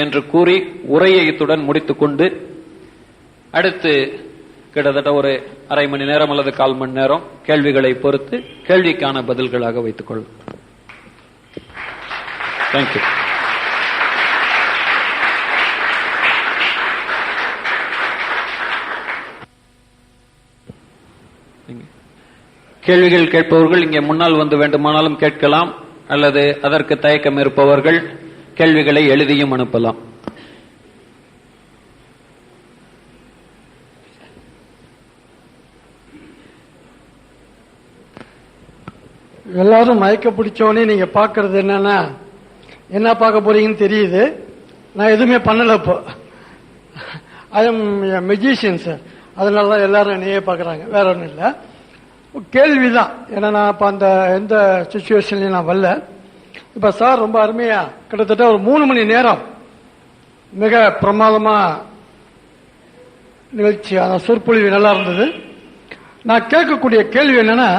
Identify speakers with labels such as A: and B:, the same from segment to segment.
A: என்று கூறி உரையை இத்துடன் முடித்துக் கொண்டு அடுத்து கிட்டத்தட்ட ஒரு அரை மணி நேரம் அல்லது 1/4 மணி நேரம் கேள்விகளை பொறுத்து கேள்விக்கான பதில்களாக வைத்துக் கொள்ளும். தேங்க்யூ. கேள்விகள் கேட்பவர்கள் இங்கே முன்னால் வந்து வேண்டுமானாலும் கேட்கலாம், அல்லது அதற்கு தயக்கம் இருப்பவர்கள் கேள்விகளை எழுதியும் அனுப்பலாம்.
B: எல்லாரும் மயக்க பிடிச்சோடனே நீங்க பாக்குறது என்னன்னா, என்ன பார்க்க போறீங்கன்னு தெரியுது. நான் எதுவுமே பண்ணல. இப்போ ஐ எம் மெஜிஷியன் சார், அதனாலதான் எல்லாரும் என்னையே பாக்குறாங்க, வேற ஒன்றும் இல்லை. கேள்விதான். ஏன்னா நான் இப்ப அந்த எந்த சுச்சுவேஷன்லயும் நான் வரல. இப்ப சார் ரொம்ப அருமையா கிட்டத்தட்ட ஒரு 3 மணி நேரம் மிக பிரமாதமா நிகழ்ச்சி, அந்த சொற்பொழிவு நல்லா இருந்தது. நான் கேட்கக்கூடிய கேள்வி என்னன்னா,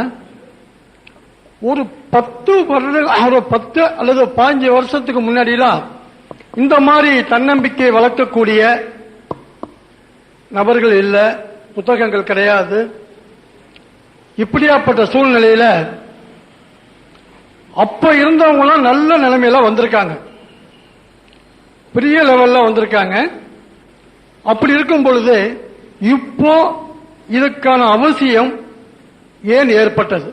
B: ஒரு 10 அல்லது 15 வருஷத்துக்கு முன்னாடிலாம் இந்த மாதிரி தன்னம்பிக்கை வளர்க்கக்கூடிய நபர்கள் இல்ல, புத்தகங்கள் கிடையாது. இப்படியாப்பட்ட சூழ்நிலையில அப்ப இருந்தவங்க நல்ல நிலைமையில வந்திருக்காங்க, பெரிய லெவல்ல வந்திருக்காங்க. அப்படி இருக்கும் பொழுது இப்போ இதுக்கான அவசியம் ஏன் ஏற்பட்டது?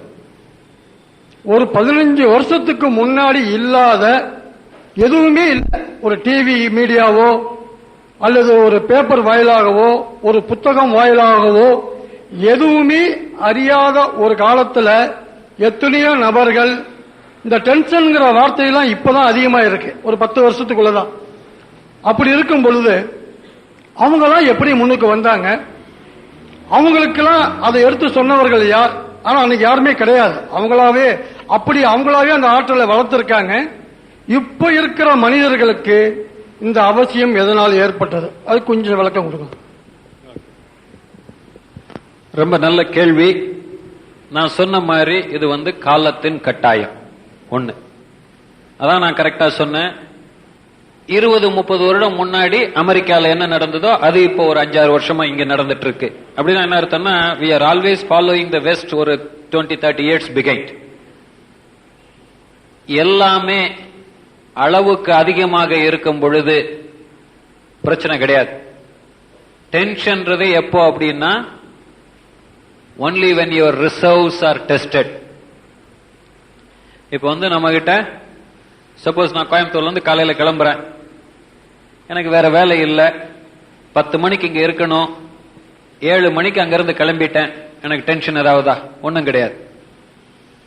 B: ஒரு 15 வருஷத்துக்கு முன்னாடி இல்லாத எதுவுமே இல்லை. ஒரு டிவி மீடியாவோ அல்லது ஒரு பேப்பர் வாயிலாகவோ ஒரு புத்தகம் வாயிலாகவோ எதுவுமே அறியாத ஒரு காலத்துல எத்தனையோ நபர்கள் இந்த டென்ஷன்ங்கிற வார்த்தையெல்லாம் இப்பதான் அதிகமா இருக்கு, ஒரு 10 வருஷத்துக்குள்ளதான். அப்படி இருக்கும் பொழுது அவங்கெல்லாம் எப்படி முன்னுக்கு வந்தாங்க? அவங்களுக்கெல்லாம் அதை எடுத்து சொன்னவர்கள் யார்? ஆனா அன்னைக்கு யாருமே கிடையாது. அவங்களாவே அந்த ஆற்றலை வளர்த்திருக்காங்க. இப்ப இருக்கிற மனிதர்களுக்கு இந்த அவசியம் எதனால் ஏற்பட்டது? அது கொஞ்சம் விளக்கம் கொடுங்க.
A: ரொம்ப நல்ல கேள்வி. நான் சொன்ன மாதிரி இது காலத்தின் கட்டாயம் ஒண்ணு. அதான் நான் கரெக்டா சொன்னேன். 20-30 வருடம் முன்னாடி அமெரிக்கால என்ன நடந்ததோ அது இப்போ ஒரு 5-6 வருஷமா இங்க நடந்துட்டு இருக்கு. அப்படின்னா என்ன அர்த்தம்னா, we are always following the west ஒரு 20-30 years behind. எல்லாமே அளவுக்கு அதிகமாக இருக்கும் பொழுது பிரச்சனை கிடையாது. டென்ஷன்றது எப்போ அப்படின்னா, only when your reserves are tested. இப்ப நம்ம கிட்ட சப்போஸ் நான் கோயம்புத்தூர்ல இருந்து காலையில கிளம்புறேன், எனக்கு வேற வேலை இல்ல, 10 மணிக்கு இங்க இருக்கணும், 7 மணிக்கு அங்க இருந்து கிளம்பிட்டேன், எனக்கு டென்ஷன் ஏதாவதா? ஒண்ணும் கிடையாது.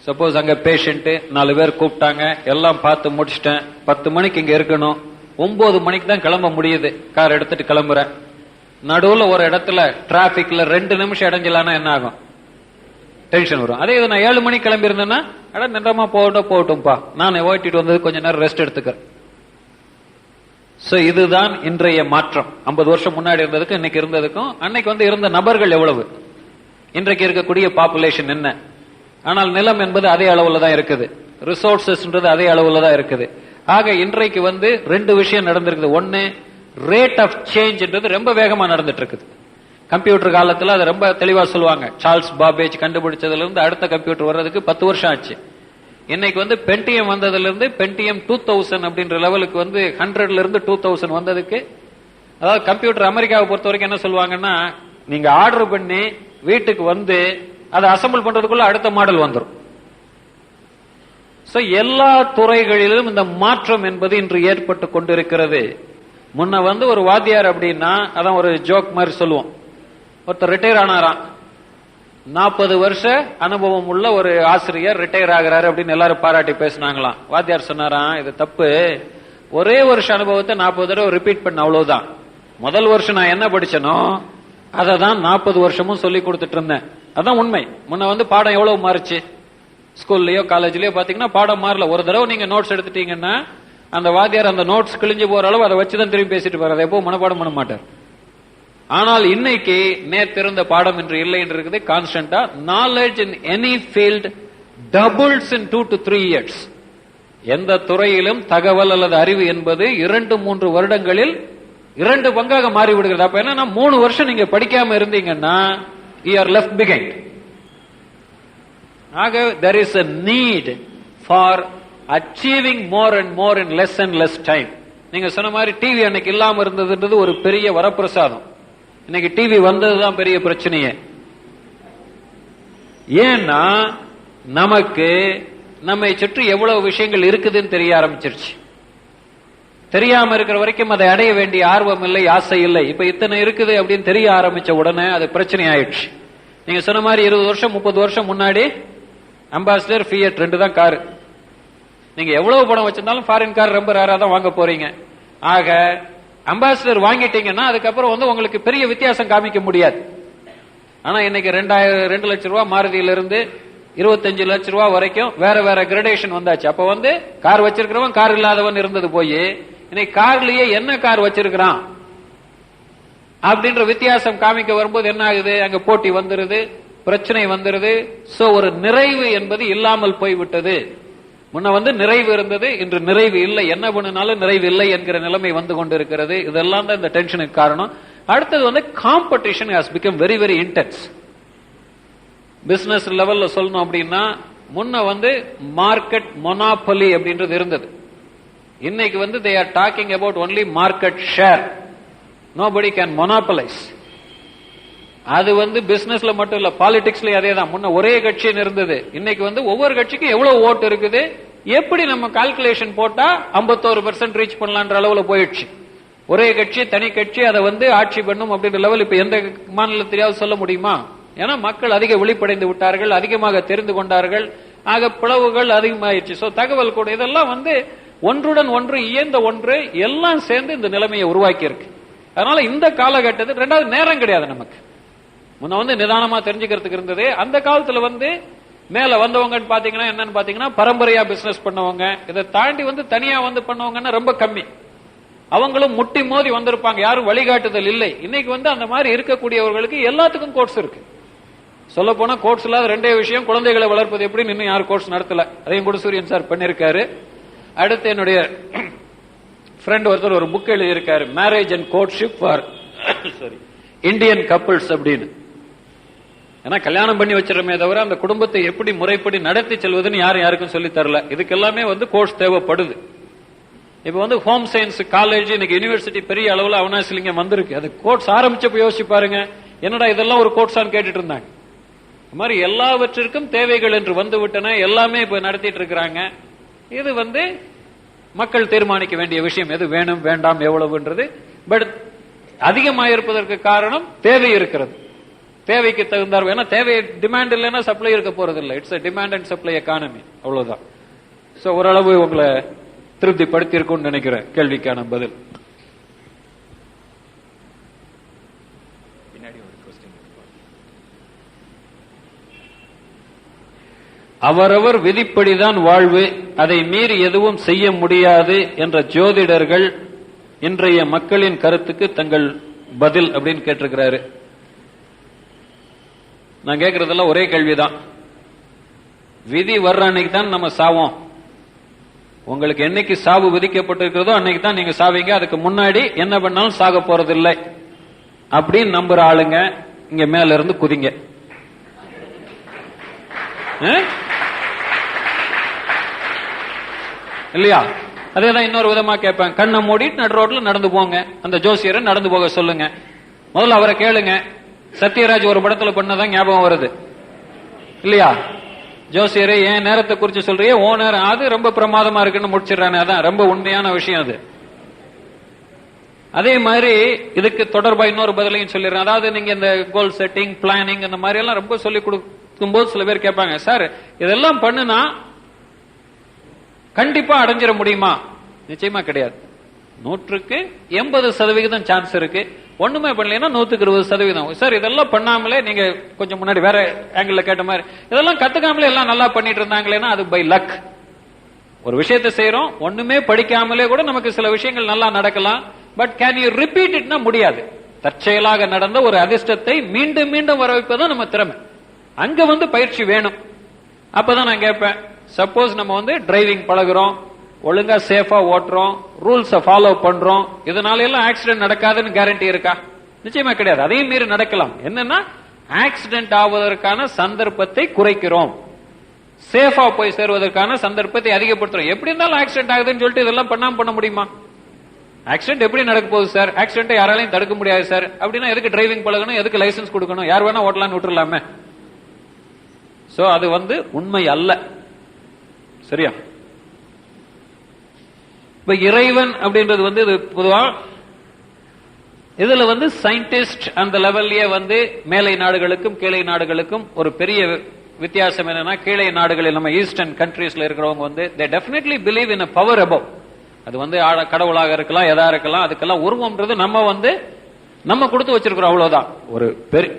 A: சப்போஸ் அங்க பேஷண்ட் 4 பேர் கூப்பிட்டாங்க, எல்லாம் பார்த்து முடிச்சிட்டேன், 10 மணிக்கு இங்க இருக்கணும், 9 மணிக்கு தான் கிளம்ப முடியுது, கார் எடுத்துட்டு கிளம்புறேன். நடுவுல ஒரு இடத்துல டிராபிக்ல 2 நிமிஷம் இடைஞ்சலானா என்ன ஆகும்? டென்ஷன் வரும். அதே இது நான் 7 மணிக்கு கிளம்பி இருந்தேன்னா, நின்றமா போகட்டும்பா, நான் ஓட்டிட்டு வந்தது கொஞ்ச நேரம் ரெஸ்ட் எடுத்துக்கிறேன். சோ இதுதான் இன்றைய மாற்றம். 50 வருஷம் முன்னாடி இருந்ததுக்கும் இன்னைக்கு இருந்ததுக்கும், அன்னைக்கு இருந்த நபர்கள் எவ்வளவு, இன்றைக்கு இருக்கக்கூடிய பாப்புலேஷன் என்ன. ஆனால் நிலம் என்பது அதே அளவுல தான் இருக்குது, ரிசோர்சஸ்ன்றது அதே அளவுல தான் இருக்குது. ஆக இன்றைக்கு 2 விஷயம் நடந்திருக்குது. ஒன்னு, ரேட் ஆஃப் சேஞ்ச்ன்றது ரொம்ப வேகமா நடந்துட்டு இருக்குது. கம்ப்யூட்டர் காலத்துல அது ரொம்ப தெளிவா சொல்லுவாங்க. சார்ல்ஸ் பாபேஜ் கண்டுபிடிச்சதுல இருந்து அடுத்த கம்ப்யூட்டர் வர்றதுக்கு 10 வருஷம் ஆச்சு. இன்னைக்கு பென்டியம் வந்ததுல இருந்து பென்டியம் 2000 அப்படின்ற லெவலுக்கு 100ல இருந்து 2000 வந்ததுக்கு, அதாவது கம்ப்யூட்டர் அமெரிக்காவை பொறுத்த வரைக்கும் என்ன சொல்லுவாங்கன்னா, நீங்க ஆர்டர் பண்ணி வீட்டுக்கு அதை அசம்பிள் பண்றதுக்குள்ள அடுத்த மாடல் வந்துடும். சோ எல்லா துறைகளிலும் இந்த மாற்றம் என்பது இன்று ஏற்பட்டு கொண்டிருக்கிறது. முன்ன ஒரு வாத்தியார் அப்படின்னா, அதான் ஒரு ஜோக் மாதிரி சொல்லுவோம், ஒருத்தர் ரிட்டையர் ஆனாராம், 40 வருஷ அனுபவம் உள்ள ஒரு ஆசிரியர் ரிட்டையர் ஆகிறாரு அப்படின்னு எல்லாரும் பாராட்டி பேசினாங்களாம். வாத்தியார் சொன்னாராம், இது தப்பு, ஒரே வருஷ அனுபவத்தை 40 தடவை ரிப்பீட் பண்ண, அவ்வளவுதான். முதல் வருஷம் நான் என்ன படிச்சனோ அதை தான் 40 வருஷமும் சொல்லி கொடுத்துட்டு இருந்தேன். அதான் உண்மை. முன்ன பாடம் எவ்வளவு மாறுச்சு, ஸ்கூல்லயோ காலேஜ்லயோ பாத்தீங்கன்னா பாடம் மாறல. ஒரு தடவை நீங்க நோட்ஸ் எடுத்துட்டீங்கன்னா அந்த வாத்தியார் அந்த நோட்ஸ் கிழிஞ்சு போற அளவு அதை வச்சுதான் திரும்பி பேசிட்டு போறாரு, எப்போ மனப்பாடம் பண்ண மாட்டார். ஆனால் இன்னைக்கு நேத்திருந்த பாடம் என்று இல்லை என்று இருக்குது. கான்ஸ்டன்டா knowledge in any field doubles in 2 to 3 years. எந்த துறையிலும் தகவல் அல்லது அறிவு என்பது 2-3 வருடங்களில் 2 பங்காக மாறிவிடுகிறது. அப்ப என்னன்னா 3 வருஷம் நீங்க படிக்காம இருந்தீங்கன்னா you are left behind. ஆக there is a need for achieving more and more in less and less time. நீங்க சொன்ன மாதிரி டிவி அன்னைக்கு இல்லாம இருந்ததுன்றது ஒரு பெரிய வரப்பிரசாதம். இன்னைக்கு டிவி வந்ததுதான் பெரிய பிரச்சனையே. ஏன்னா நமக்கு நம்மை சுற்றி எவ்வளவு விஷயங்கள் இருக்குதுன்னு தெரிய ஆரம்பிச்சிருச்சு. தெரியாம இருக்கிற வரைக்கும் அதை அடைய வேண்டிய ஆர்வம் இல்லை, ஆசை இல்லை. இப்ப இத்தனை இருக்குது அப்படின்னு தெரிய ஆரம்பிச்ச உடனே அது பிரச்சனை ஆயிடுச்சு. நீங்க சொன்ன மாதிரி 20 வருஷம் 30 வருஷம் முன்னாடி அம்பாசிடர், ஃபியட் 2 தான் காரு. நீங்க எவ்வளவு பணம் வச்சிருந்தாலும் ஃபாரின் கார் ரொம்ப ரேரா தான் வாங்க போறீங்க. ஆக அம்பாசிடர் வாங்கிட்டீங்கன்னா அதுக்கப்புறம் உங்களுக்கு பெரிய வித்தியாசம் காமிக்க முடியாது. ஆனா இன்னைக்கு 2 லட்சம் ரூபாய் மாருதியிலிருந்து 25 லட்சம் ரூபாய் வரைக்கும் வேற வேற கிரடேஷன் வந்தாச்சு. அப்ப கார் வச்சிருக்கிறவன் கார் இல்லாதவன் இருந்தது போய் இன்னைக்கு கார்லயே என்ன கார் வச்சிருக்கிறான் அப்படின்ற வித்தியாசம் காமிக்க வரும்போது என்ன ஆகுது? அங்க போட்டி வந்துருது, பிரச்சனை வந்துருது. சோ ஒரு நிறைவு என்பது இல்லாமல் போய்விட்டது. முன்ன நிறைவு இருந்தது, இன்று நிறைவு இல்லை. என்ன பண்ணினாலும் நிறைவு இல்லை என்கிற நிலைமை வந்து கொண்டிருக்கிறது. இதெல்லாம் தான் இந்த டென்ஷனுக்கு காரணம். அடுத்தது competition has become very very intense. Business லெவல்ல சொல்லணும் அப்படின்னா முன்ன மார்க்கெட் மொனாபலி அப்படின்றது இருந்தது. இன்னைக்கு they are talking about only market share. Nobody can monopolize. அது பிசினஸ்ல மட்டும் இல்ல, பாலிடிக்ஸ்ல அதே தான். முன்ன ஒரே கட்சின்னு இருந்தது. இன்னைக்கு ஒவ்வொரு கட்சிக்கும் எவ்வளவு ஓட்டு இருக்குது, எப்படி நம்ம கால்குலேஷன் போட்டா 51% ரீச் பண்ணலான்ற அளவுல போயிடுச்சு. ஒரே கட்சி தனி கட்சி அதை ஆட்சி பண்ணும் அப்படின்ற லெவல் இப்ப எந்த மாநிலத்திலேயாவது சொல்ல முடியுமா? ஏன்னா மக்கள் அதிக விழிப்படைந்து விட்டார்கள், அதிகமாக தெரிந்து கொண்டார்கள். ஆக பிளவுகள் அதிகமாயிடுச்சு. சோ தகவல் கூட இதெல்லாம் ஒன்றுடன் ஒன்று இயந்த ஒன்று எல்லாம் சேர்ந்து இந்த நிலைமையை உருவாக்கி இருக்கு. அதனால இந்த காலகட்டத்தில் 2வது நேரம் கிடையாது நமக்கு. முன்ன நிதானமா தெரிஞ்சுக்கிறதுக்கு இருந்தது. அந்த காலத்துல மேல வந்தவங்க பாத்தீங்கன்னா என்னன்னு பாத்தீங்கன்னா பரம்பரையா பிசினஸ் பண்ணவங்க, இதை தாண்டி தனியா பண்ணவங்கன்னா ரொம்ப கம்மி. அவங்களும் முட்டி மோதி வந்திருப்பாங்க, யாரும் வழிகாட்டுதல் இல்லை. இன்னைக்கு அந்த மாதிரி இருக்கக்கூடியவர்களுக்கு எல்லாத்துக்கும் கோர்ஸ் இருக்கு. சொல்ல போனா கோர்ஸ் இல்லாத 2 விஷயம், குழந்தைகளை வளர்ப்பது எப்படின்னு இன்னும் யாரும் கோர்ஸ் நடத்தல. அதையும் கூட சூரியன் சார் பண்ணிருக்காரு. அடுத்து என்னுடைய ஃப்ரெண்ட் ஒருத்தர் ஒரு புக் எழுதியிருக்காரு, marriage and courtship for Indian couples அப்படின்னு. ஏன்னா கல்யாணம் பண்ணி வச்சிடறமே தவிர அந்த குடும்பத்தை எப்படி முறைப்படி நடத்தி செல்வதுன்னு யாருக்கும் சொல்லி தரல. இதுக்கு எல்லாமே கோர்ஸ் தேவைப்படுது. இப்ப ஹோம் சயின்ஸ் காலேஜ், இன்னைக்கு யூனிவர்சிட்டி பெரிய அளவுல அவனாசிலிங்க வந்திருக்கு. அது கோர்ஸ் ஆரம்பிச்சப்ப யோசிச்சு பாருங்க, என்னடா இதெல்லாம் ஒரு கோர்ஸான்னு கேட்டுட்டு இருந்தாங்க. இந்த மாதிரி எல்லாவற்றிற்கும் தேவைகள் என்று வந்து விட்டன, எல்லாமே இப்ப நடத்திட்டு இருக்கிறாங்க. இது மக்கள் தீர்மானிக்க வேண்டிய விஷயம், எது வேணும் வேண்டாம் எவ்வளவுன்றது. பட் அதிகமாயிருப்பதற்கு காரணம் தேவை இருக்கிறது. தேவைக்கு தகுந்தார். ஏன்னா தேவை டிமாண்ட் இல்லைன்னா சப்ளை இருக்க போறது இல்லை. It's demand and supply economy, அவ்வளவுதான். சோ ஓரளவு உங்களை திருப்திப்படுத்தி இருக்கும்னு நினைக்கிறேன். கேள்விக்கான பதில். அவரவர் விதிப்படிதான் வாழ்வு, அதை மீறி எதுவும் செய்ய முடியாது என்ற ஜோதிடர்கள் இன்றைய மக்களின் கருத்துக்கு தங்கள் பதில் அப்படின்னு கேட்டிருக்கிறாரு. நான் கேட்கறதெல்லாம் ஒரே கேள்விதான். விதி வர்ற அன்னைக்கு தான் நம்ம சாவோம். உங்களுக்கு என்னைக்கு சாவு விதிக்கப்பட்டிருக்கிறதோ அன்னைக்கு தான் நீங்க சாவீங்க. அதுக்கு முன்னாடி என்ன பண்ணாலும் சாக போறது இல்லை அப்படின்னு நம்புற ஆளுங்க இங்க மேல இருந்து குதிங்க. இல்லையா? அதேதான் இன்னொரு விதமா கேட்பேன். கண்ணை மூடிட்டு நடு ரோட்ல நடந்து போங்க, அந்த ஜோசியரை நடந்து போக சொல்லுங்க. முதல்ல அவரை கேளுங்க. சத்யராஜ் ஒரு படத்துல பண்ணதான் ஞாபகம் வருது இல்லையா? ஜோசியரை ஏன் நேரத்தை குறிச்சு சொல்றியே, ஓ நேரம் அது ரொம்ப பிரமாதமா இருக்குன்னு முடிச்சிடறானே, அதான் ரொம்ப உண்மையான விஷயம் அது. அதே மாதிரி இதுக்கு தொடர்பா இன்னொரு பதிலையும் சொல்லிடுறேன். அதாவது நீங்க இந்த கோல் செட்டிங், பிளானிங் இந்த மாதிரி எல்லாம் ரொம்ப சொல்லி கொடுக்கும் போது சில பேர் கேட்பாங்க, சார் இதெல்லாம் பண்ணுனா கண்டிப்பா அடைஞ்சிட முடியுமா? நிச்சயமா கிடையாது. 100க்கு 80% சான்ஸ் இருக்கு. ஒண்ணுமே பண்ணலைன்னா 100க்கு 20%. சார் இதெல்லாம் பண்ணாமலே, நீங்க கொஞ்சம் முன்னாடி வேற ஆங்கிள் கேட்ட மாதிரி இதெல்லாம் கத்துக்காமலே எல்லாம் நல்லா பண்ணிட்டு இருந்தாங்களேன்னா அது பை லக். ஒரு விஷயத்தை செய்யறோம், ஒண்ணுமே படிக்காமலே கூட நமக்கு சில விஷயங்கள் நல்லா நடக்கலாம். பட் கேன் யூ ரிப்பீட் இட்னா முடியாது. தற்செயலாக நடந்த ஒரு அதிர்ஷ்டத்தை மீண்டும் மீண்டும் வர வைப்பதான் நம்ம திறமை. அங்க பயிற்சி வேணும். அப்பதான் நான் கேட்பேன், சப்போஸ் நம்ம டிரைவிங் பழகுறோம், ஒழுங்கா சேஃபா ஓட்டுறோம், ரூல்ஸ ஃபாலோ பண்றோம், இதனால எல்லாம் ஆக்சிடென்ட் நடக்காதுன்னு கேரண்டி இருக்கா? நிச்சயமா கிடையாது. அதையும் மீறி நடக்கலாம். என்னன்னா ஆக்சிடென்ட் ஆவதற்கான சந்தர்ப்பத்தை குறைக்கிறோம், சேஃபா போய் சேருவதற்கான சந்தர்ப்பத்தை அதிகப்படுத்துறோம். எப்படி இருந்தாலும் ஆக்சிடென்ட் ஆகுதுன்னு சொல்லிட்டு இதெல்லாம் பண்ணாம பண்ண முடியுமா? ஆக்சிடென்ட் எப்படி நடக்க போகுது சார், ஆக்சிடென்ட் யாராலையும் தடுக்க முடியாது சார் அப்படின்னா எதுக்கு டிரைவிங் பழகணும், எதுக்கு லைசன்ஸ் கொடுக்கணும்? யார் வேணா ஓட்டலான்னு விட்டுறலாமே. சோ அது உண்மை அல்ல. சரியா? இப்ப இறைவன் அப்படின்றது இது பொதுவா இதுல சயின்டிஸ்ட் அந்த லெவல்லயே மேலை நாடுகளுக்கும் கீழே நாடுகளுக்கும் ஒரு பெரிய வித்தியாசம் என்னன்னா, கீழே நாடுகளில் நம்ம ஈஸ்டர்ன் கண்ட்ரீஸ்ல இருக்கிறவங்க they definitely believe in a power above. அது கடவுளாக இருக்கலாம், எதா இருக்கலாம், அதுக்கெல்லாம் உருவம்ன்றது நம்ம கொடுத்து வச்சிருக்கிறோம், அவ்வளவுதான். ஒரு பெரிய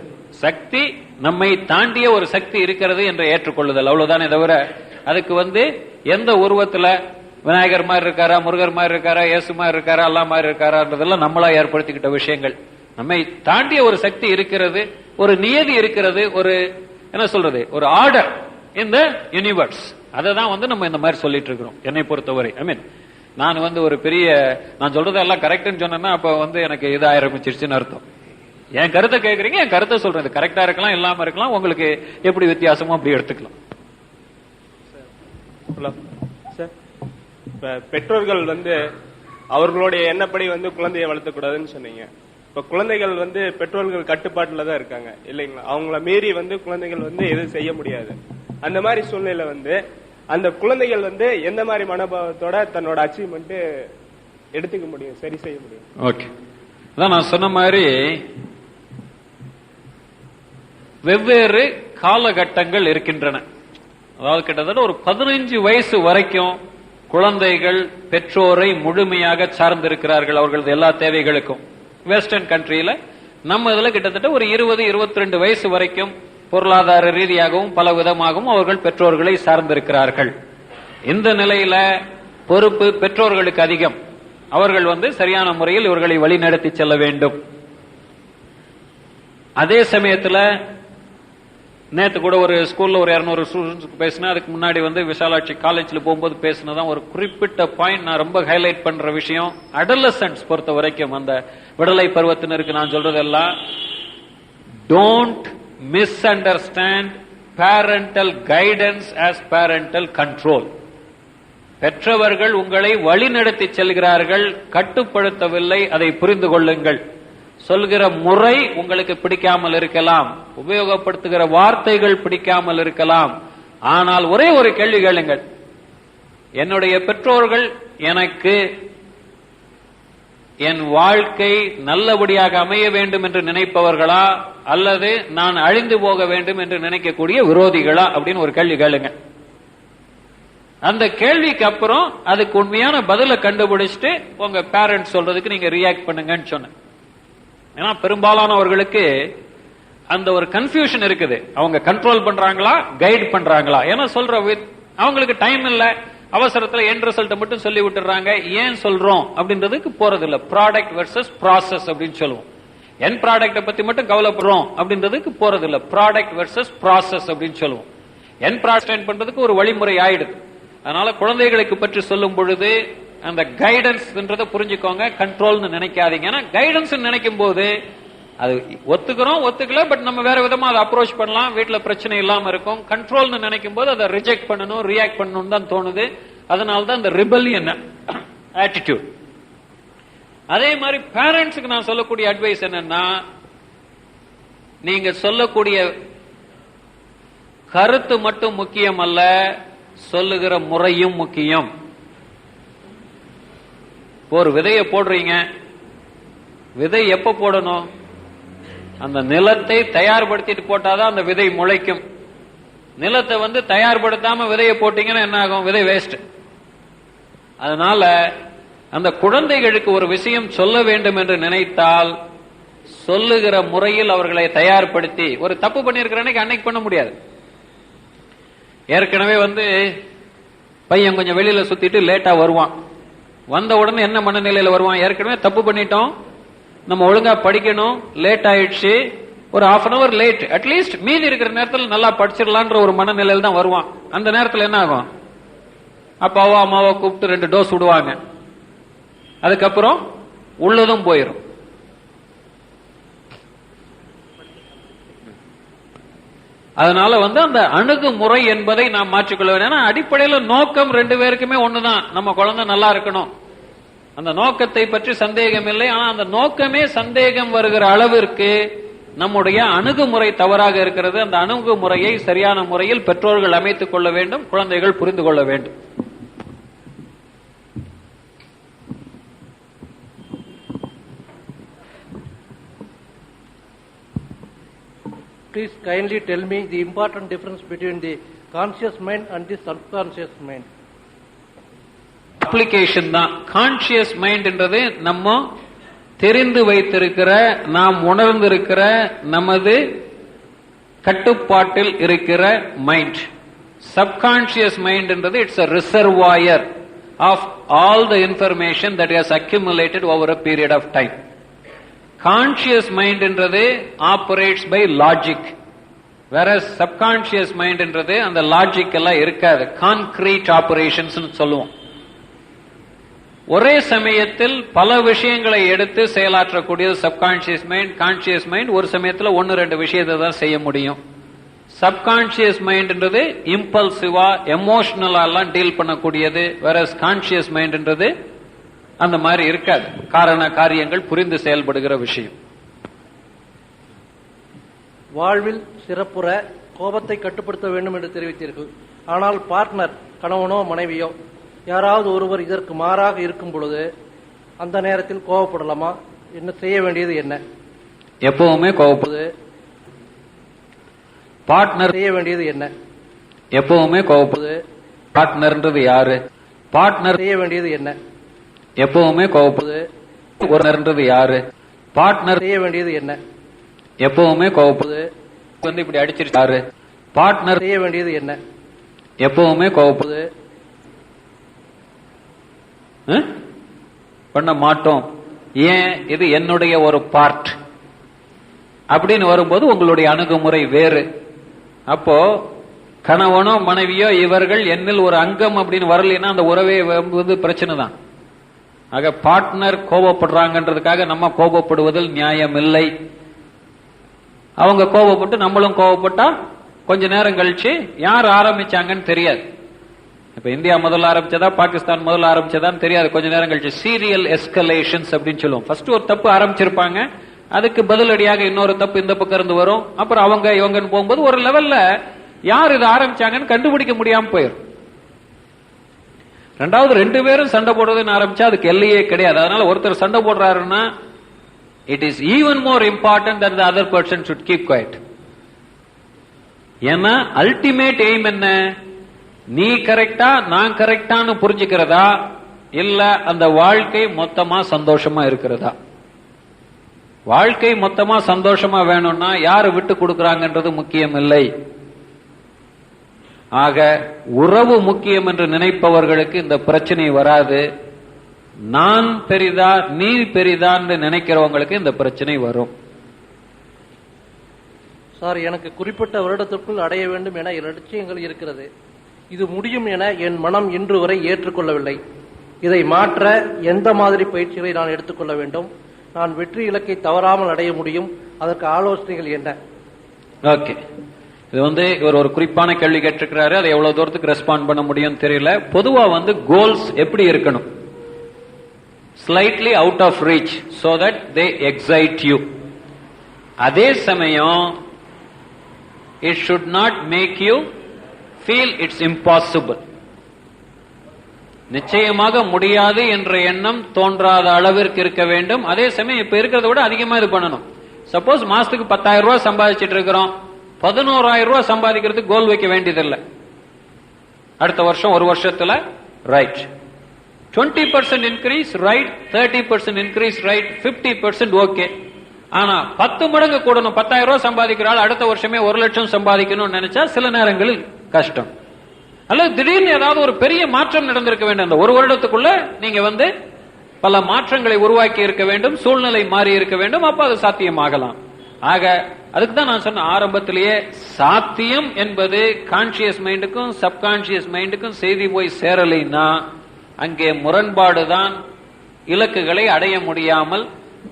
A: சக்தி, நம்மை தாண்டிய ஒரு சக்தி இருக்கிறது என்று ஏற்றுக்கொள்ளுதல், அவ்வளவுதானே தவிர அதுக்கு எந்த உருவத்துல விநாயகர் மாதிரி இருக்காரா, முருகர் மாதிரி இருக்காரா, இயேசு மாதிரி இருக்காரா, அல்லா மாதிரி இருக்காரான்றதெல்லாம் நம்மளா ஏற்படுத்திக்கிட்ட விஷயங்கள். நம்மை தாண்டிய ஒரு சக்தி இருக்கிறது, ஒரு நியதி இருக்கிறது, ஒரு என்ன சொல்றது, ஒரு ஆர்டர் இன் த யூனிவர்ஸ். அதை தான் நம்ம இந்த மாதிரி சொல்லிட்டு இருக்கிறோம். என்னை பொறுத்தவரை நான் ஒரு பெரிய நான் சொல்றதெல்லாம் கரெக்ட்னு சொன்னேன்னா அப்ப எனக்கு இது ஆரம்பிச்சிருச்சுன்னு அர்த்தம். என் கருத்தை கேட்கறீங்க, என் கருத்தை சொல்றது கரெக்டா இருக்கலாம், இல்லாம இருக்கலாம், உங்களுக்கு எப்படி வித்தியாசமோ அப்படி எடுத்துக்கலாம்.
C: பெற்றோர்கள் அவர்களுடைய எண்ணப்படி குழந்தையை வளர்த்தக்கூடாதுன்னு சொன்னீங்க. இப்ப குழந்தைகள் பெற்றோர்கள் கட்டுப்பாட்டுல தான் இருக்காங்க இல்லைங்களா? அவங்கள மீறி குழந்தைகள் எதுவும் செய்ய முடியாது. அந்த மாதிரி சூழ்நிலை அந்த குழந்தைகள் எந்த மாதிரி மனோபாவத்தோட தன்னோட அச்சீவ்மெண்ட் எடுத்துக்க முடியும், சரி செய்ய முடியும்?
A: ஓகே, அதான் நான் சொன்ன மாதிரி வெவ்வேறு காலகட்டங்கள் இருக்கின்றன. அதாவது கிட்டத்தட்ட ஒரு 15 வயசு வரைக்கும் குழந்தைகள் பெற்றோரை முழுமையாக சார்ந்திருக்கிறார்கள் அவர்களது எல்லா தேவைகளுக்கும். வெஸ்டர்ன் கண்ட்ரியில நம்ம இதுல கிட்டத்தட்ட ஒரு 20-22 வயசு வரைக்கும் பொருளாதார ரீதியாகவும் பல விதமாகவும் அவர்கள் பெற்றோர்களை சார்ந்திருக்கிறார்கள். இந்த நிலையில பொறுப்பு பெற்றோர்களுக்கு அதிகம். அவர்கள் சரியான முறையில் இவர்களை வழிநடத்தி செல்ல வேண்டும். அதே சமயத்துல நேத்து கூட ஒரு ஸ்கூல்ல ஒரு 200 ஸ்டூடெண்ட்ஸ்க்கு பேசினேன். அதுக்கு முன்னாடி விஷாலாட்சி காலேஜ்ல போகும்போது பேசினதான் ஒரு குறிப்பிட்ட பாயிண்ட் நான் ரொம்ப ஹைலைட் பண்ற விஷயம். அடலசன்ட்ஸ் பொறுத்த வரைக்கும் அந்த விடலை பருவத்தினருக்கு நான் சொல்றதெல்லாம், don't miss understand parental guidance as parental control. பெற்றவர்கள் உங்களை வழிநடத்தி செல்கிறார்கள், கட்டுப்படுத்தவில்லை, அதை புரிந்து கொள்ளுங்கள். சொல்கிற முறை உங்களுக்கு பிடிக்காமல் இருக்கலாம், உபயோகப்படுத்துகிற வார்த்தைகள் பிடிக்காமல் இருக்கலாம். ஆனால் ஒரே ஒரு கேள்வி கேளுங்கள், என்னுடைய பெற்றோர்கள் எனக்கு என் வாழ்க்கை நல்லபடியாக அமைய வேண்டும் என்று நினைப்பவர்களா அல்லது நான் அழிந்து போக வேண்டும் என்று நினைக்கக்கூடிய விரோதிகளா அப்படின்னு ஒரு கேள்வி கேளுங்க. அந்த கேள்விக்கு அப்புறம் அதுக்கு உண்மையான பதிலை கண்டுபிடிச்சிட்டு உங்க பேரண்ட்ஸ் சொல்றதுக்கு நீங்க ரியாக்ட் பண்ணுங்கன்னு சொன்ன. ஏன்னா பெரும்பாலானவர்களுக்கு அந்த ஒரு கன்ஃபியூஷன் இருக்குது, அவங்க கண்ட்ரோல் பண்றாங்களா கைட் பண்றாங்களா. ஏன்னா அவங்களுக்கு டைம் இல்ல, அவசரத்துல எண்ட் ரிசல்ட் மட்டும் சொல்லி விட்டுறாங்க. ஏன் சொல்றோம் அப்படின்றதுக்கு போறது இல்ல. ப்ராடக்ட் வெர்சஸ் ப்ராசஸ் அப்படின்னு சொல்லுவோம். என் ப்ராடக்ட பத்தி மட்டும் கவலைப்படுறோம் அப்படின்றதுக்கு போறது இல்ல. ப்ராடக்ட் வெர்சஸ் ப்ராசஸ் அப்படின்னு சொல்லுவோம். என் ப்ராடக்ட் பண்றதுக்கு ஒரு வழிமுறை ஆயிடுது. அதனால குழந்தைகளுக்கு பற்றி சொல்லும் பொழுது அந்த கைடன்ஸ் புரிஞ்சுக்கோங்க, கண்ட்ரோல் நினைக்காதீங்க. ஏன்னா கைடன்ஸ் நினைக்கும் போது அது ஒத்துக்கல, பட் நம்ம வேற விதமா அதை அப்ரோச் பண்ணலாம், வீட்டுல பிரச்சனை இல்லாம இருக்கும். கண்ட்ரோல் நினைக்கும் போது அதை ரிஜெக்ட் பண்ணணும், ரியாக்ட் பண்ணணும் தான் தோணுது. அதனால்தான் இந்த ரிபல்லியன் ஆட்டிடியூட். அதே மாதிரி பேரண்ட்ஸுக்கு நான் சொல்லக்கூடிய அட்வைஸ் என்னன்னா, நீங்க சொல்லக்கூடிய கருத்து மட்டும் முக்கியம் அல்ல, சொல்லுகிற முறையும் முக்கியம். ஒரு விதையை போடுறீங்க, விதை எப்ப போடணும்? அந்த நிலத்தை தயார்படுத்திட்டு போட்டாதான் அந்த விதை முளைக்கும். நிலத்தை தயார்படுத்தாம விதையை போட்டீங்கன்னா என்ன ஆகும்? விதை வேஸ்ட். அதனால அந்த குழந்தைகளுக்கு ஒரு விஷயம் சொல்ல வேண்டும் என்று நினைத்தால் சொல்லுகிற முறையில் அவர்களை தயார்படுத்தி, ஒரு தப்பு பண்ணிருக்கிற அன்னைக்கு பண்ண முடியாது. ஏற்கனவே பையன் கொஞ்சம் வெளியில சுத்திட்டு லேட்டா வருவான். வந்த உடனே என்ன மனநிலையில வருவான்? ஏற்கனவே தப்பு பண்ணிட்டோம், நம்ம ஒழுங்கா படிக்கணும், லேட் ஆயிடுச்சு, ஒரு half an hour late, at least மீதி இருக்கிற நேரத்தில் நல்லா படிச்சிடலான்ற ஒரு மனநிலையில தான் வருவான். அந்த நேரத்தில் என்ன ஆகும்? அப்பாவோ அம்மாவோ கூப்பிட்டு 2 டோஸ் விடுவாங்க. அதுக்கப்புறம் உள்ளதும் போயிடும். அதனால அந்த அணுகுமுறை என்பதை நாம் மாற்றிக்கொள்ள வேண்டும். ஏன்னா அடிப்படையில் நோக்கம் 2 பேருக்குமே ஒண்ணுதான், நம்ம குழந்தை நல்லா இருக்கணும். அந்த நோக்கத்தை பற்றி சந்தேகம் இல்லை. ஆனா அந்த நோக்கமே சந்தேகம் வருகிற அளவிற்கு நம்முடைய அணுகுமுறை தவறாக இருக்கிறது. அந்த அணுகுமுறையை சரியான முறையில் பெற்றோர்கள் அமைத்துக் கொள்ள வேண்டும், குழந்தைகள் புரிந்து கொள்ள வேண்டும்.
D: Please kindly tell me the important difference between the conscious mind and the subconscious mind.
A: Application தான். கான்சியஸ் மைண்ட் என்றது நம்ம தெரிந்து வைத்திருக்கிற, நாம் உணர்ந்திருக்கிற, நமது கட்டுப்பாட்டில் இருக்கிற மைண்ட். சப்கான்சியஸ் மைண்ட் என்றது it's a reservoir of all the information that has accumulated over a period of time. Conscious mind என்றது ஆபரேட்ஸ் பை லாஜிக், வேற சப்கான்சியஸ் மைண்ட் என்றது அந்த லாஜிக் எல்லாம் இருக்காது, கான்கிரீட் ஆபரேஷன்ஸ் சொல்லுவோம். ஒரே சமயத்தில் பல விஷயங்களை எடுத்து செயலாற்றக்கூடியது சப்கான்சியஸ் மைண்ட். கான்சியஸ் மைண்ட் ஒரு சமயத்தில் 1-2 விஷயத்தை தான் செய்ய முடியும். சப்கான்சியஸ் மைண்ட் என்றது இம்பல்சிவா எமோஷனலா எல்லாம் டீல் பண்ணக்கூடியது, வேற கான்சியஸ் மைண்ட் என்றது அந்த மாதிரி இருக்காது, காரண காரியங்கள் புரிந்து செயல்படுகிற விஷயம்.
D: வாழ்வில் சிறப்புற கோபத்தை கட்டுப்படுத்த வேண்டும் என்று தெரிவித்தீர்கள். ஆனால் பார்ட்னர், கணவனோ மனைவியோ யாராவது ஒருவர் இதற்கு மாறாக இருக்கும் பொழுது அந்த நேரத்தில் கோபப்படலாமா? என்ன செய்ய வேண்டியது என்ன?
A: எப்பவுமே கோபப்படுது. பார்ட்னர்
D: செய்ய வேண்டியது என்ன?
A: எப்பவுமே கோபப்படுது. பார்ட்னர்ன்றது யாரு? பார்ட்னர்
D: செய்ய வேண்டியது என்ன?
A: எப்பவுமே கோபப்படுது. ஒருன்றது யாரு? பார்ட்னர்
D: செய்ய வேண்டியது என்ன?
A: எப்பவுமே கோபப்படுது. இப்படி அடிச்சிருக்காரு. பார்ட்னர்
D: செய்ய வேண்டியது என்ன?
A: எப்பவுமே கோபப்படுது. பண்ண மாட்டோம். ஏன்? இது என்னுடைய ஒரு பார்ட் அப்படின்னு வரும்போது உங்களுடைய அணுகுமுறை வேறு. அப்போ கணவனோ மனைவியோ இவர்கள் என்னில் ஒரு அங்கம் அப்படின்னு வரலைன்னா அந்த உறவே பிரச்சனை தான். ஆக பார்ட்னர் கோபப்படுறாங்கன்றதுக்காக நம்ம கோபப்படுவதில் நியாயம் இல்லை. அவங்க கோபப்பட்டு நம்மளும் கோபப்பட்டா கொஞ்ச நேரம் கழிச்சு யார் ஆரம்பிச்சாங்கன்னு தெரியாது. இப்ப இந்தியா முதல்ல ஆரம்பிச்சதா பாகிஸ்தான் முதல்ல ஆரம்பிச்சதான்னு தெரியாது. கொஞ்ச நேரம் கழிச்சு சீரியல் எஸ்கலேஷன்ஸ் அப்படின்னு சொல்லுவோம். ஃபர்ஸ்ட் ஒரு தப்பு ஆரம்பிச்சிருப்பாங்க, அதுக்கு பதிலடியாக இன்னொரு தப்பு இந்த பக்கம் இருந்து வரும். அப்புறம் அவங்க இவங்கன்னு போகும்போது ஒரு லெவல்ல யார் இதை ஆரம்பிச்சாங்கன்னு கண்டுபிடிக்க முடியாம போயிடும். ரெண்டாவது 2 பேரும் சண்டை போடுறதுன்னு ஆரம்பிச்சா அதுக்கு எல்லையே கிடையாது. அதனால ஒருத்தர் சண்டை போடுறாருன்னா it is even more important that the other person should keep quiet. ஏன்னா அல்டிமேட் எய்ம் என்ன? நீ கரெக்டா நான் கரெக்டான்னு புரிஞ்சுக்கிறதா, இல்ல அந்த வாழ்க்கை மொத்தமா சந்தோஷமா இருக்கிறதா? வாழ்க்கை மொத்தமா சந்தோஷமா வேணும்னா யாரு விட்டு கொடுக்கறாங்கன்றது முக்கியம் இல்லை. ஆக உறவு முக்கியம் என்று நினைப்பவர்களுக்கு இந்த பிரச்சனை வராது. நான் பெரிதா நீ பெரிதான்னு நினைக்கிறவங்களுக்கு இந்த பிரச்சனை வரும்.
D: சார், எனக்கு குறிப்பிட்ட வருடத்திற்குள் அடைய வேண்டும் என லட்சியங்கள் இருக்கிறது. இது முடியும் என என் மனம் இன்று வரை ஏற்றுக்கொள்ளவில்லை. இதை மாற்ற எந்த மாதிரி பயிற்சிகளை நான் எடுத்துக்கொள்ள வேண்டும்? நான் வெற்றி இலக்கை தவறாமல் அடைய முடியும், அதற்கு ஆலோசனைகள் என்ன?
A: ஓகே, இது இவர் ஒரு குறிப்பான கேள்வி கேட்டிருக்கிறாரு. அதை எவ்வளவு தூரத்துக்கு ரெஸ்பாண்ட் பண்ண முடியும் தெரியல. பொதுவா கோல்ஸ் எப்படி இருக்கணும்? Slightly out of reach so that they excite you. அதே சமயம் it should not make you feel it's impossible. நிச்சயமாக முடியாது என்ற எண்ணம் தோன்றாத அளவிற்கு இருக்க வேண்டும். அதே சமயம் இப்ப இருக்கிறத விட அதிகமா இது பண்ணணும். சப்போஸ் மாசத்துக்கு 10,000 ரூபாய் சம்பாதிச்சிட்டு இருக்கிறோம், 11,000 ரூபாய் சம்பாதிக்கிறதுக்கு கோல் வைக்க வேண்டியதில்லை. அடுத்த வருஷம் ஒரு வருஷத்துல right 20% increase right, 30% increase right, 50% okay. ஆனா 10 மடங்கு கூடணும். 10,000 ரூபாய் சம்பாதிக்கிறாள் அடுத்த வருஷமே 1 லட்சம் சம்பாதிக்கணும்னு நினைச்சா சில நேரங்களில் கஷ்டம். அல்லது திடீர்னு ஏதாவது ஒரு பெரிய மாற்றம் நடந்திருக்க வேண்டும். அந்த ஒரு வருடத்துக்குள்ள நீங்க பல மாற்றங்களை உருவாக்கி இருக்க வேண்டும், சூழ்நிலை மாறி இருக்க வேண்டும். அப்ப அது சாத்தியமாகலாம். ஆக அதுக்கு தான் நான் சொன்ன ஆரம்பத்திலேயே சாத்தியம் என்பது கான்சியஸ் மைண்டுக்கும் சப்கான்சியஸ் மைண்டுக்கும் செய்தி போய் சேரலைன்னா அங்கே முரண்பாடுதான் இலக்குகளை அடைய முடியாமல்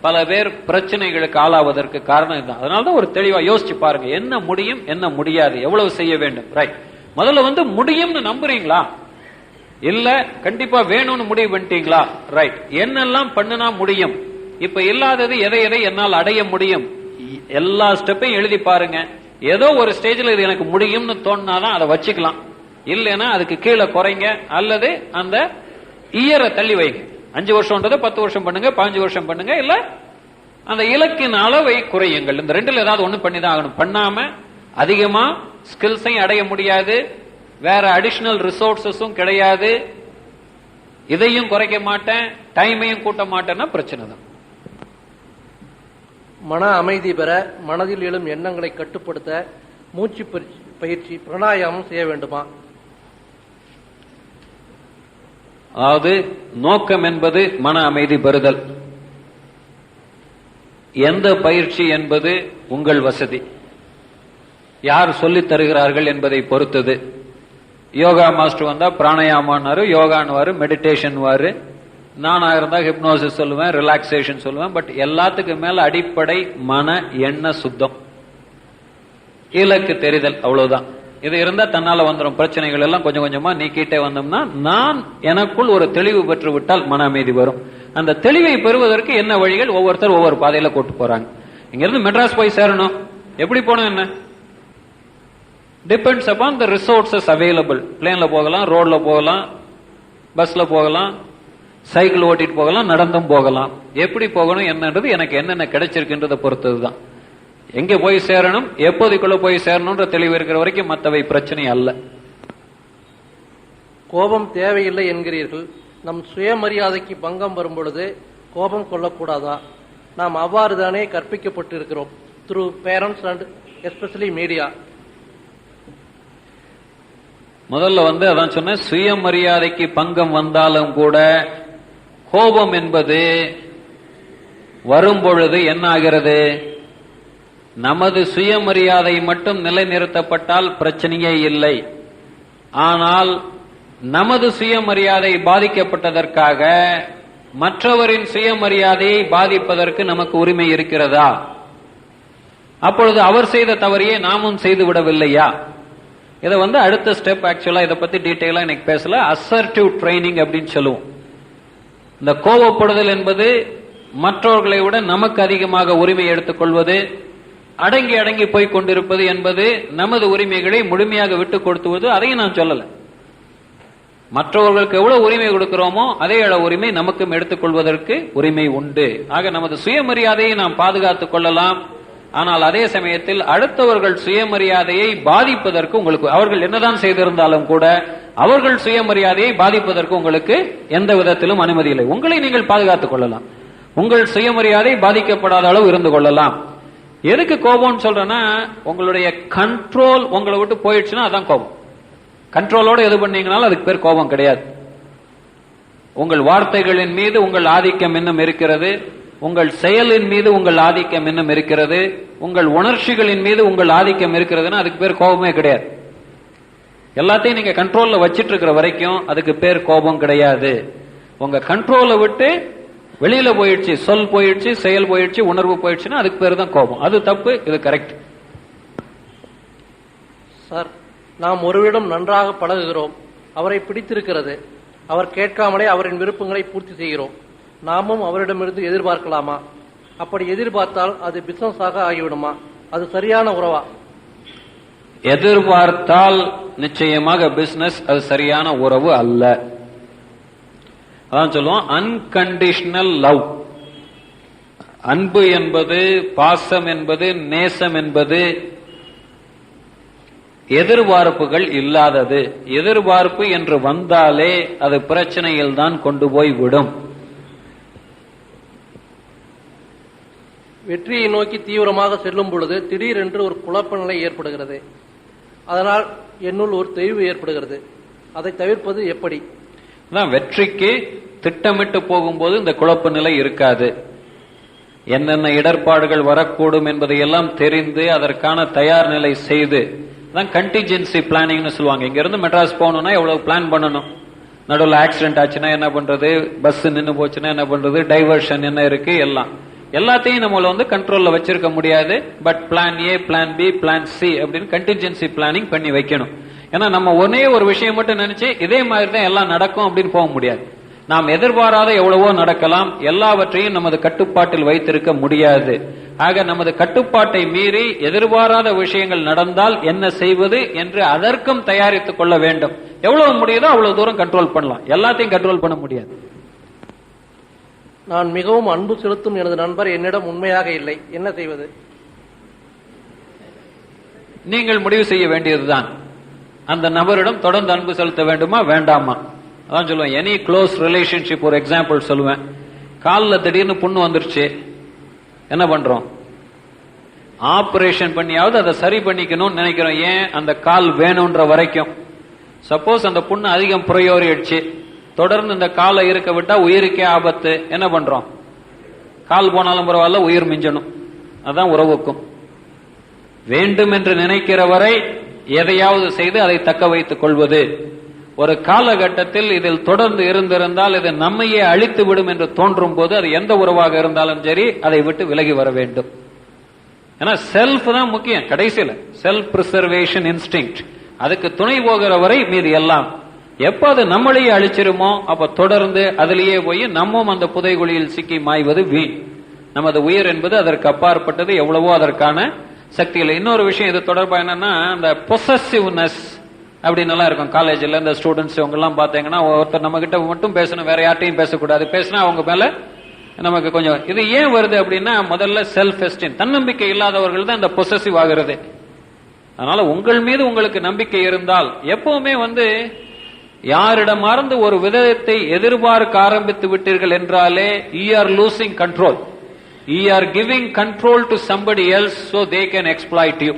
A: பல பேர் பிரச்சனைகளுக்கு ஆளாவதற்கு காரணம் இதுதான். அதனாலதான் ஒரு தெளிவா யோசிச்சு பாருங்க, என்ன முடியும் என்ன முடியாது, எவ்வளவு செய்ய வேண்டும். ரைட், முதல்ல முடியும்னு நம்புறீங்களா? இல்ல கண்டிப்பா வேணும்னு முடிவு பண்ணிட்டீங்களா? ரைட், என்னெல்லாம் பண்ணுனா முடியும், இப்ப இல்லாதது எதை எதை என்னால் அடைய முடியும், எல்லா ஸ்டெப்பையும் எழுதி பாருங்க. ஏதோ ஒரு ஸ்டேஜ்ல இது எனக்கு முடியும்னு தோணுனாதான் அதை வச்சுக்கலாம், இல்லைன்னா அதுக்கு கீழே குறைங்க அல்லது அந்த இயரை தள்ளி வைங்க. 5 வருஷம்ன்றதை 10 வருஷம் பண்ணுங்க, 15 வருஷம் பண்ணுங்க, இல்ல அந்த இலக்கின் அளவை குறையுங்கள். இந்த ரெண்டுல ஏதாவது ஒண்ணு பண்ணிதான் ஆகணும். பண்ணாம அதிகமா ஸ்கில்ஸையும் அடைய முடியாது, வேற அடிஷனல் ரிசோர்சஸும் கிடையாது, இதையும் குறைக்க மாட்டேன் டைமையும் கூட்ட மாட்டேன்னா பிரச்சனை தான்.
D: மன அமைதி பெற மனதில் எழும் எண்ணங்களை கட்டுப்படுத்த மூச்சு பயிற்சி பிராணாயாமம் செய்ய வேண்டுமா?
A: அதாவது நோக்கம் என்பது மன அமைதி பெறுதல், எந்த பயிற்சி என்பது உங்கள் வசதி, யார் சொல்லித் தருகிறார்கள் என்பதை பொறுத்தது. யோகா மாஸ்டர் வந்தா பிராணாயாமாரு, யோகான்னு மெடிடேஷன் வாரு, நானா இருந்தா ஹிப்னோசிஸ் சொல்லுவேன், ரிலாக்ஸேஷன் சொல்லுவேன். பட் எல்லாத்துக்கும் மேல அடிப்படை மன எண்ண சுத்தம், இலக்கு தெரிதல், அவ்வளவுதான். இது இருந்தா தன்னால வந்துடும். பிரச்சனைகள் எல்லாம் கொஞ்சம் கொஞ்சமா நீக்கிட்டே வந்தோம்னா நான் எனக்குள் ஒரு தெளிவு பெற்று விட்டால் மன அமைதி வரும். அந்த தெளிவை பெறுவதற்கு என்ன வழிகள், ஒவ்வொருத்தர் ஒவ்வொரு பாதையில கூட்டு போறாங்க. இங்க இருந்து மெட்ராஸ் போய் சேரணும், எப்படி போனோம் என்ன depends upon the resources available. பிளேன்ல போகலாம், ரோட்ல போகலாம், பஸ்ல போகலாம், சைக்கிள் ஓட்டிட்டு போகலாம், நடந்தும் போகலாம். எப்படி போகணும் என்னன்றது எனக்கு என்னென்ன கிடைச்சிருக்குன்றதை பொறுத்ததுதான். எங்க போய் சேரணும், எப்போதைக்குள்ள போய் சேரணும்ன்ற தெளிவு இருக்கிற வரைக்கும் மற்றவை பிரச்சனை அல்ல.
D: கோபம் தேவையில்லை என்கிறீர்கள். நம் சுயமரியாதைக்கு பங்கம் வரும் பொழுது கோபம் கொள்ளக்கூடாதா? நாம் அவ்வாறு தானே கற்பிக்கப்பட்டு இருக்கிறோம் through parents and especially media.
A: முதல்ல அதான் சொன்ன, சுயமரியாதைக்கு பங்கம் வந்தாலும் கூட கோபம் என்பது வரும் பொழுது என்ன ஆகிறது, நமது சுயமரியாதை மட்டும் நிலைநிறுத்தப்பட்டால் பிரச்சனையே இல்லை. ஆனால் நமது சுயமரியாதை பாதிக்கப்பட்டதற்காக மற்றவரின் சுயமரியாதையை பாதிப்பதற்கு நமக்கு உரிமை இருக்கிறதா? அப்பொழுது அவர் செய்த தவறையே நாமும் செய்து விடவில்லையா? இதை அடுத்த ஸ்டெப். ஆக்சுவலா இதை பத்தி டீட்டெயிலா எனக்கு பேசல. அசர்டிவ் ட்ரைனிங் அப்படின்னு சொல்லுவோம். இந்த கோபப்படுதல் என்பது மற்றவர்களை விட நமக்கு அதிகமாக உரிமை எடுத்துக் கொள்வது, அடங்கி அடங்கி போய் கொண்டிருப்பது என்பது நமது உரிமைகளை முழுமையாக விட்டுக் கொடுத்துவது. அதையும் நான் சொல்லல. மற்றவர்களுக்கு எவ்வளவு உரிமை கொடுக்கிறோமோ அதே அளவு உரிமை நமக்கும் எடுத்துக் கொள்வதற்கு உரிமை உண்டு. ஆக நமது சுயமரியாதையை நாம் பாதுகாத்துக் கொள்ளலாம். ஆனால் அதே சமயத்தில் அடுத்தவர்கள் சுயமரியாதையை பாதிப்பதற்கு உங்களுக்கு, அவர்கள் என்னதான் செய்திருந்தாலும் கூட அவர்கள் சுயமரியாதையை பாதிப்பதற்கு உங்களுக்கு எந்த விதத்திலும் அனுமதி இல்லை. உங்களை நீங்கள் பாதுகாத்துக் கொள்ளலாம், உங்கள் சுயமரியாதை பாதிக்கப்படாத அளவு இருந்து கொள்ளலாம். எதுக்கு கோபம்னு சொல்றேன்னா, உங்களுடைய கண்ட்ரோல் உங்களை விட்டு போயிடுச்சுன்னா அதான் கோபம். கண்ட்ரோலோட எது பண்ணீங்கனாலும் அதுக்கு பேர் கோபம் கிடையாது. உங்கள் வார்த்தைகளின் மீது உங்கள் ஆதிக்கம் இன்னும் இருக்கிறது, உங்கள் செயலின் மீது உங்கள் ஆதிக்கம் இன்னும் இருக்கிறது, உங்கள் உணர்ச்சிகளின் மீது உங்கள் ஆதிக்கம் இருக்கிறதுன்னா அதுக்கு பேர் கோபமே கிடையாது. எல்லாத்தையும் நீங்க கண்ட்ரோல்ல வச்சிட்டு இருக்கிற வரைக்கும் அதுக்கு பேர் கோபம் கிடையாது. உங்க கண்ட்ரோலை விட்டு வெளியில போயிடுச்சு, சொல் போயிடுச்சு, செயல் போயிடுச்சு, உணர்வு போயிடுச்சுன்னா அதுக்கு பேர் தான் கோபம். அது தப்பு, இது கரெக்ட்.
D: சார், நாம் ஒருவரிடம் நன்றாக பழகுகிறோம், அவரை பிடித்திருக்கிறது, அவர் கேட்காமலே அவரின் விருப்பங்களை பூர்த்தி செய்கிறோம். நாமும் அவரிடமிருந்து எதிர்பார்க்கலாமா? அப்படி எதிர்பார்த்தால் அது பிசினஸ் ஆக ஆகிவிடுமா? அது சரியான உறவா?
A: எதிர்பார்த்தால் நிச்சயமாக பிசினஸ், அது சரியான உறவு அல்ல. அதான் சொல்லுவோம் அன்கண்டிஷனல் லவ். அன்பு என்பது, பாசம் என்பது, நேசம் என்பது எதிர்பார்ப்புகள் இல்லாதது. எதிர்பார்ப்பு என்று வந்தாலே அது பிரச்சனையில் தான் கொண்டு போய் விடும்.
D: வெற்றியை நோக்கி தீவிரமாக செல்லும் பொழுது திடீரென்று ஒரு குழப்ப நிலை ஏற்படுகிறது. அதனால் என்னுள் ஒரு தெளிவு ஏற்படுகிறது. அதை தவிர்ப்பது எப்படி? வெற்றிக்கு
A: திட்டமிட்டு போகும்போது இந்த குழப்ப நிலை இருக்காது. என்னென்ன இடர்பாடுகள் வரக்கூடும் என்பதையெல்லாம் தெரிந்து அதற்கான தயார் நிலை செய்து தான் கண்டிஜென்சி பிளானிங்னு சொல்லுவாங்க. இங்க இருந்து மெட்ராஸ் போகணும்னா எவ்வளவு பிளான் பண்ணணும், நடுவில் ஆக்சிடென்ட் ஆச்சுன்னா என்ன பண்றது, பஸ் நின்று போச்சுன்னா என்ன பண்றது, டைவர்ஷன் என்ன இருக்கு, எல்லாத்தையும் நம்மள கண்ட்ரோல்ல வச்சிருக்க முடியாது. But plan A, plan B, plan C அப்படின்னு கண்டிஜென்சி பிளானிங் பண்ணி வைக்கணும். ஏன்னா நம்ம ஒரே ஒரு விஷயம் மட்டும் நினைச்சு இதே மாதிரி தான் எல்லாம் நடக்கும் அப்படின்னு போக முடியாது. நாம் எதிர்பாராத எவ்வளவோ நடக்கலாம், எல்லாவற்றையும் நமது கட்டுப்பாட்டில் வைத்திருக்க முடியாது. ஆக நமது கட்டுப்பாட்டை மீறி எதிர்பாராத விஷயங்கள் நடந்தால் என்ன செய்வது என்று அதற்கும் தயாரித்துக் கொள்ள வேண்டும். எவ்வளவு முடியுதோ அவ்வளவு தூரம் கண்ட்ரோல் பண்ணலாம், எல்லாத்தையும் கண்ட்ரோல் பண்ண முடியாது.
D: நான் மிகவும் அன்பு செலுத்தும் எனது நண்பர் என்னிடம் உண்மையாக இல்லை, என்ன செய்வது?
A: நீங்கள் முடிவு செய்ய வேண்டியதுதான். அந்த நபரிடம் தொடர்ந்து அன்பு செலுத்த வேண்டுமா வேண்டாமா? அதான் சொல்லுவேன், எனி க்ளோஸ் ரிலேஷன்ஷிப் ஒரு எக்ஸாம்பிள் சொல்லுவேன். காலில் திடீர்னு புண்ணு வந்துருச்சு, என்ன பண்றோம்? ஆபரேஷன் பண்ணியாவது அதை சரி பண்ணிக்கணும்னு நினைக்கிறோம். ஏன்? அந்த கால் வேணும்ன்ற வரைக்கும். சப்போஸ் அந்த புண்ணு அதிகம் புரையோறிடுச்சு, தொடர்ந்து இந்த காலை இருக்க விட்டா உயிருக்கே ஆபத்து, என்ன பண்றோம்? கால் போனாலும் பரவாயில்ல, உயிர் மிஞ்சணும். அதான் உறவுக்கும். வேண்டும் என்று நினைக்கிற வரை எதையாவது செய்து அதை தக்க வைத்துக் கொள்வது. ஒரு காலகட்டத்தில் இதில் தொடர்ந்து இருந்திருந்தால் இது நம்மையே அழித்து விடும் என்று தோன்றும் போது அது எந்த உறவாக இருந்தாலும் சரி அதை விட்டு விலகி வர வேண்டும். ஏன்னா செல்ஃப் தான் முக்கியம். கடைசியில் செல்ஃப் பிரிசர்வேஷன் இன்ஸ்டிங்க்ட், அதுக்கு துணை போகிற வரை மீது எல்லாம். எப்ப அது நம்மளையே அழிச்சிருமோ அப்ப தொடர்ந்து அதிலேயே போய் நம்மும் அந்த புதைகுழியில் சிக்கி மாய்வது வீண். நமது உயிர் என்பது அதற்கு அப்பாற்பட்டது, எவ்வளவோ அதற்கான சக்தி இல்லை. இன்னொரு விஷயம் இது தொடர்பா என்னன்னா, அந்த பொசசிவ்னஸ் அப்படின்னு எல்லாம் இருக்கும். காலேஜ்ல இந்த ஸ்டூடெண்ட்ஸ் இவங்க எல்லாம் பாத்தீங்கன்னா, ஒருத்தர் நம்ம கிட்ட மட்டும் பேசணும், வேற யார்ட்டையும் பேசக்கூடாது. பேசினா அவங்க மேல நமக்கு கொஞ்சம் இது ஏன் வருது அப்படின்னா, முதல்ல செல்ஃப் எஸ்டீம், தன்னம்பிக்கை இல்லாதவர்கள் தான் இந்த பொசசிவ் ஆகிறது. அதனால உங்கள் மீது உங்களுக்கு நம்பிக்கை இருந்தால் எப்பவுமே யாரிடமார்ந்து ஒரு விதத்தை எதிர்பார்க்க ஆரம்பித்து விட்டீர்கள் என்றாலே you are losing control. You are giving control to somebody else so they can exploit you.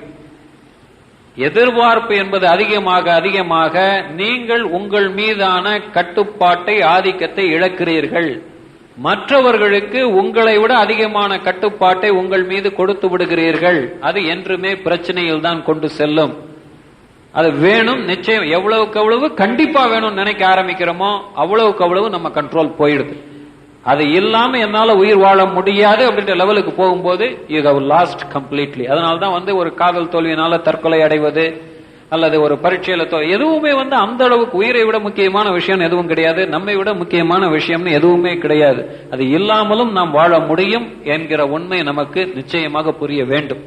A: எதிர்பார்ப்பு என்பது அதிகமாக அதிகமாக நீங்கள் உங்கள் மீதான கட்டுப்பாட்டை, ஆதிக்கத்தை இழக்கிறீர்கள். மற்றவர்களுக்கு உங்களை விட அதிகமான கட்டுப்பாட்டை உங்கள் மீது கொடுத்து விடுகிறீர்கள். அது என்றுமே பிரச்சனையில் தான் கொண்டு செல்லும். அது வேணும், நிச்சயம். எவ்வளவுக்கு எவ்வளவு கண்டிப்பா வேணும்னு நினைக்க ஆரம்பிக்கிறோமோ அவ்வளவுக்கு அவ்வளவு நம்ம கண்ட்ரோல் போயிடுது. அது இல்லாம என்னால உயிர் வாழ முடியாது அப்படின்ற லெவலுக்கு போகும்போது யூ ஹவ் லாஸ்ட் கம்ப்ளீட்லி. அதனால்தான் ஒரு காதல் தோல்வியினால தற்கொலை அடைவது அல்லது ஒரு பரீட்சையில எதுவுமே அந்த அளவுக்கு உயிரை விட முக்கியமான விஷயம் எதுவும் கிடையாது, நம்மை விட முக்கியமான விஷயம்னு எதுவுமே கிடையாது. அது இல்லாமலும் நாம் வாழ முடியும் என்கிற உண்மை நமக்கு நிச்சயமாக புரிய வேண்டும்.